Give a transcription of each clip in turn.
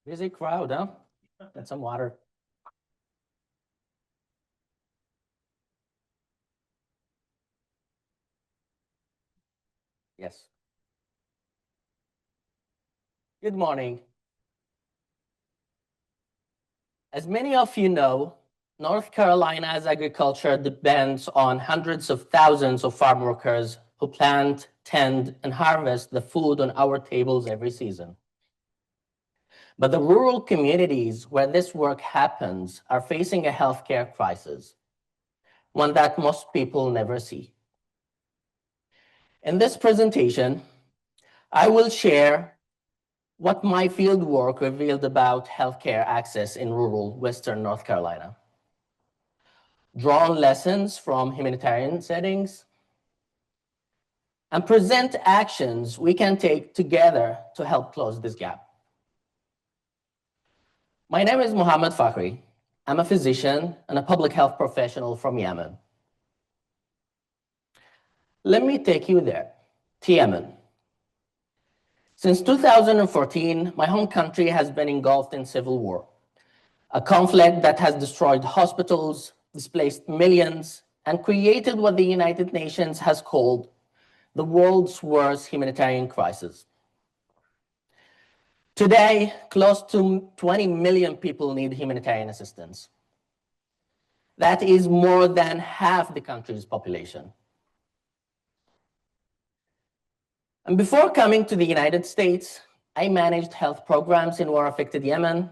Busy crowd, huh? Get some water. Yes. Good morning. As many of you know, North Carolina's agriculture depends on hundreds of thousands of farm workers who plant, tend, and harvest the food on our tables every season. But the rural communities where this work happens are facing a healthcare crisis, one that most people never see. In this presentation, I will share what my field work revealed about healthcare access in rural Western North Carolina. Draw on lessons from humanitarian settings, and present actions we can take together to help close this gap. My name is Mohammed Fakhry. I'm a physician and a public health professional from Yemen. Let me take you there, to Yemen. Since 2014, my home country has been engulfed in civil war, a conflict that has destroyed hospitals, displaced millions, and created what the United Nations has called the world's worst humanitarian crisis. Today, close to 20 million people need humanitarian assistance. That is more than half the country's population. And before coming to the United States, I managed health programs in war-affected Yemen.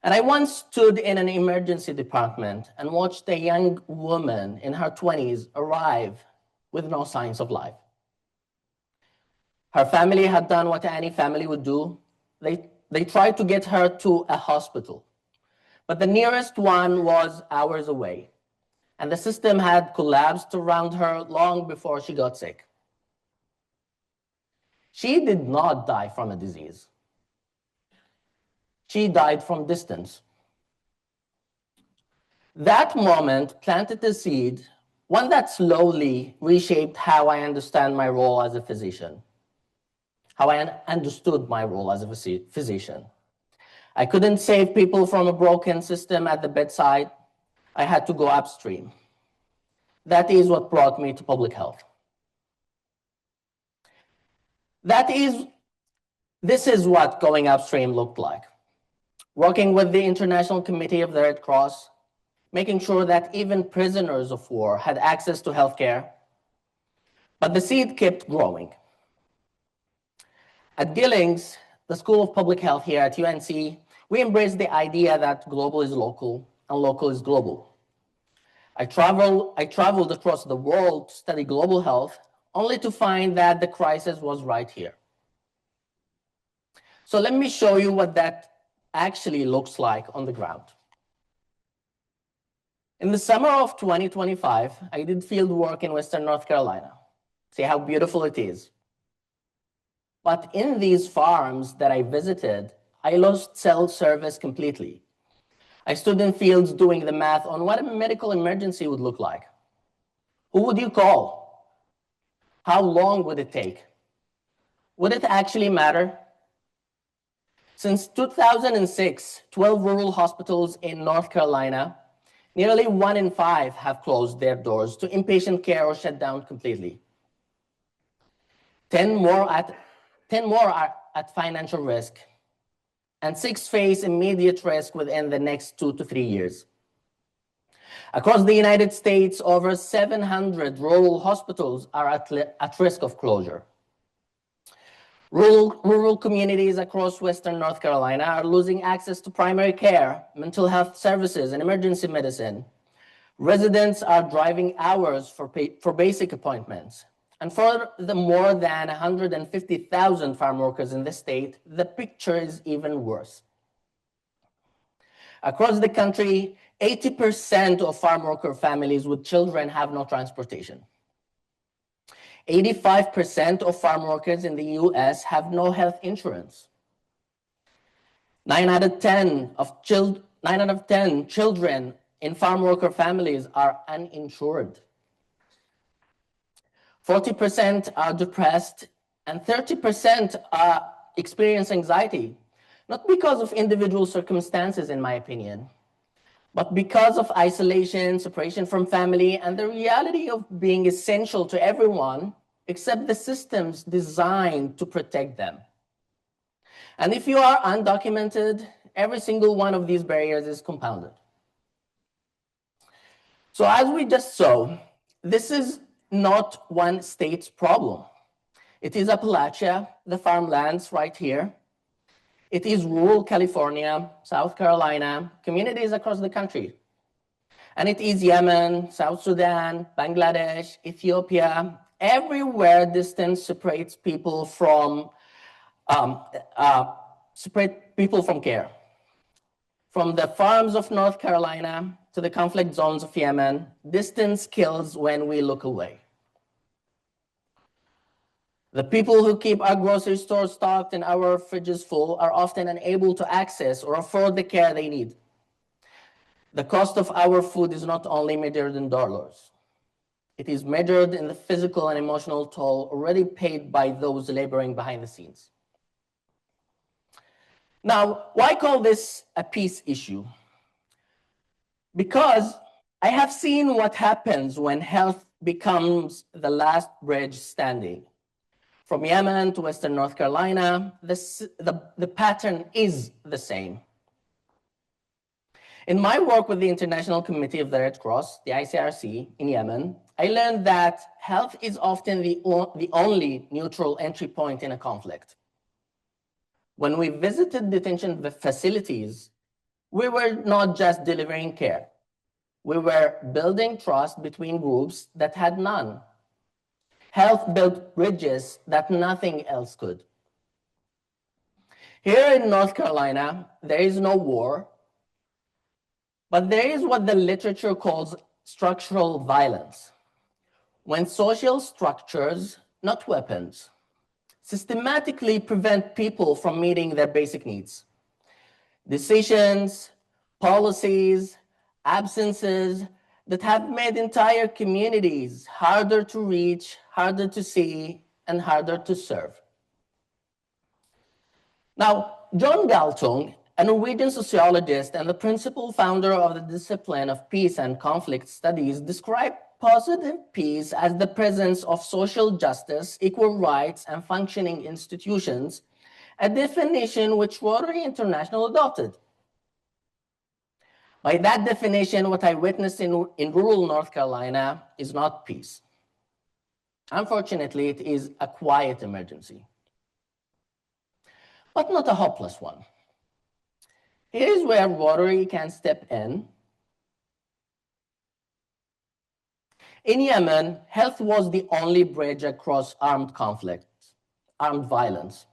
And I once stood in an emergency department and watched a young woman in her 20s arrive with no signs of life. Her family had done what any family would do. They tried to get her to a hospital, but the nearest one was hours away, and the system had collapsed around her long before she got sick. She did not die from a disease. She died from distance. That moment planted a seed, one that slowly reshaped how I understand my role as a physician, how I understood my role as a physician. I couldn't save people from a broken system at the bedside. I had to go upstream. That is what brought me to public health. This is what going upstream looked like. Working with the International Committee of the Red Cross, making sure that even prisoners of war had access to healthcare. But the seed kept growing. At Gillings, the School of Public Health here at UNC, we embraced the idea that global is local and local is global. I traveled across the world to study global health, only to find that the crisis was right here. So let me show you what that actually looks like on the ground. In the summer of 2025, I did field work in Western North Carolina. See how beautiful it is. But in these farms that I visited, I lost cell service completely. I stood in fields doing the math on what a medical emergency would look like. Who would you call? How long would it take? Would it actually matter? Since 2006, 12 rural hospitals in North Carolina, nearly 1 in 5 have closed their doors to inpatient care or shut down completely. 10 more are at financial risk, and 6 face immediate risk within the next 2 to 3 years. Across the United States, over 700 rural hospitals are at risk of closure. Rural communities across Western North Carolina are losing access to primary care, mental health services, and emergency medicine. Residents are driving hours for basic appointments. And for the more than 150,000 farm workers in the state, the picture is even worse. Across the country, 80% of farm worker families with children have no transportation. 85% of farm workers in the US have no health insurance. 9 out of 10 children in farm worker families are uninsured. 40% are depressed and 30% experience anxiety. not because of individual circumstances, in my opinion, but because of isolation, separation from family, and the reality of being essential to everyone except the systems designed to protect them. And if you are undocumented, every single one of these barriers is compounded. So as we just saw, this is not one state's problem. It is Appalachia, the farmlands right here. It is rural California, South Carolina, communities across the country. And it is Yemen, South Sudan, Bangladesh, Ethiopia, everywhere distance separates people from care. From the farms of North Carolina to the conflict zones of Yemen, distance kills when we look away. The people who keep our grocery stores stocked and our fridges full are often unable to access or afford the care they need. The cost of our food is not only measured in dollars. It is measured in the physical and emotional toll already paid by those laboring behind the scenes. Now, why call this a peace issue? Because I have seen what happens when health becomes the last bridge standing. From Yemen to Western North Carolina, the pattern is the same. In my work with the International Committee of the Red Cross, the ICRC, in Yemen, I learned that health is often the only neutral entry point in a conflict. When we visited detention facilities, we were not just delivering care. We were building trust between groups that had none. Health built bridges that nothing else could. Here in North Carolina, there is no war, but there is what the literature calls structural violence. When social structures, not weapons, systematically prevent people from meeting their basic needs. Decisions, policies, absences that have made entire communities harder to reach, harder to see, and harder to serve. Now, John Galtung, a Norwegian sociologist and the principal founder of the discipline of peace and conflict studies, described positive peace as the presence of social justice, equal rights, and functioning institutions, a definition which Rotary International adopted. By that definition, what I witnessed in rural North Carolina is not peace. Unfortunately, it is a quiet emergency, but not a hopeless one. Here's where Rotary can step in. In Yemen, health was the only bridge across armed conflicts, armed violence.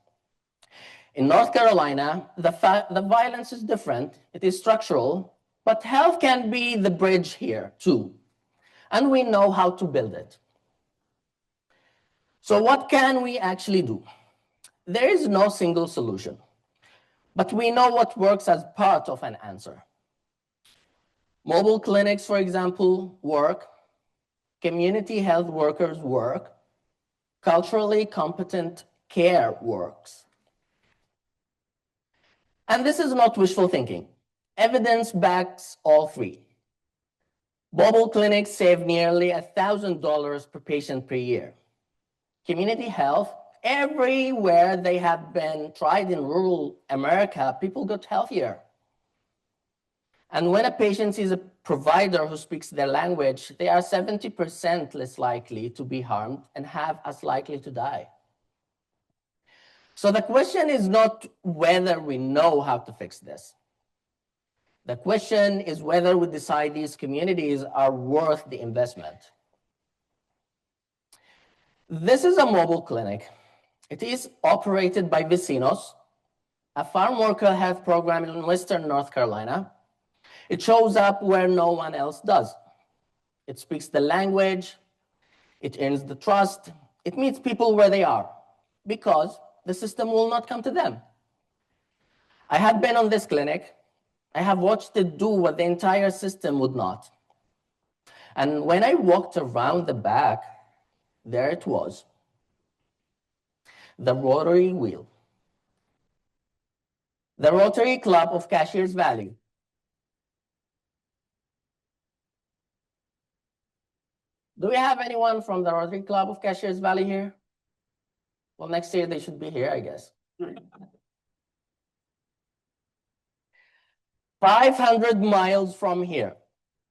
In North Carolina, the violence is different. It is structural, but health can be the bridge here too. And we know how to build it. So what can we actually do? There is no single solution, but we know what works as part of an answer. Mobile clinics, for example, work. Community health workers work. Culturally competent care works. And this is not wishful thinking. Evidence backs all three. Mobile clinics save nearly $1,000 per patient per year. Community health, everywhere they have been tried in rural America, people got healthier. And when a patient sees a provider who speaks their language, they are 70% less likely to be harmed and half as likely to die. So the question is not whether we know how to fix this. The question is whether we decide these communities are worth the investment. This is a mobile clinic. It is operated by Vecinos, a farm worker health program in Western North Carolina. It shows up where no one else does. It speaks the language, it earns the trust, it meets people where they are, because the system will not come to them. I have been on this clinic. I have watched it do what the entire system would not. And when I walked around the back, there it was, the Rotary wheel. The Rotary Club of Cashiers Valley. Do we have anyone from the Rotary Club of Cashiers Valley here? Well, next year they should be here, I guess. 500 miles from here,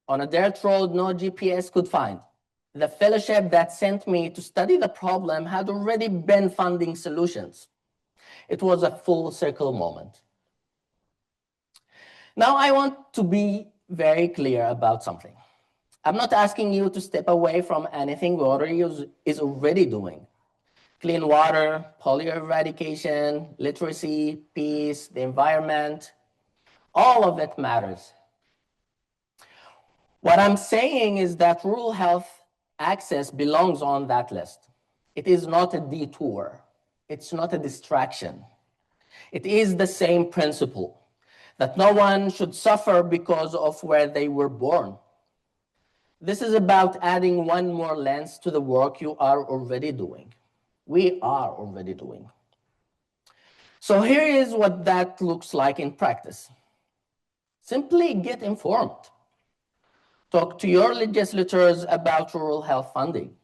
on a dirt road no GPS could find, the fellowship that sent me to study the problem had already been funding solutions. It was a full circle moment. Now I want to be very clear about something. I'm not asking you to step away from anything Rotary is already doing. Clean water, polio eradication, literacy, peace, the environment, all of it matters. What I'm saying is that rural health access belongs on that list. It is not a detour. It's not a distraction. It is the same principle that no one should suffer because of where they were born. This is about adding one more lens to the work you are already doing. We are already doing. So here is what that looks like in practice. Simply get informed. Talk to your legislators about rural health funding.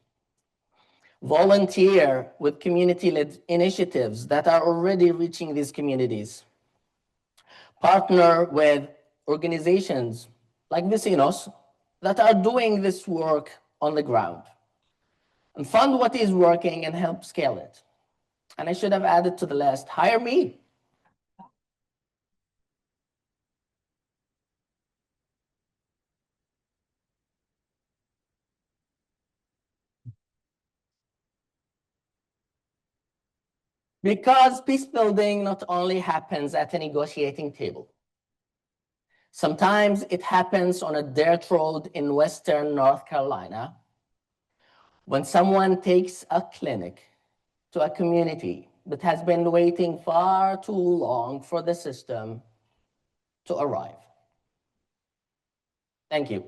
Volunteer with community-led initiatives that are already reaching these communities. Partner with organizations like Vecinos that are doing this work on the ground. And fund what is working and help scale it. And I should have added to the list, hire me. Because peace building not only happens at a negotiating table. Sometimes it happens on a dirt road in Western North Carolina when someone takes a clinic to a community that has been waiting far too long for the system to arrive. Thank you.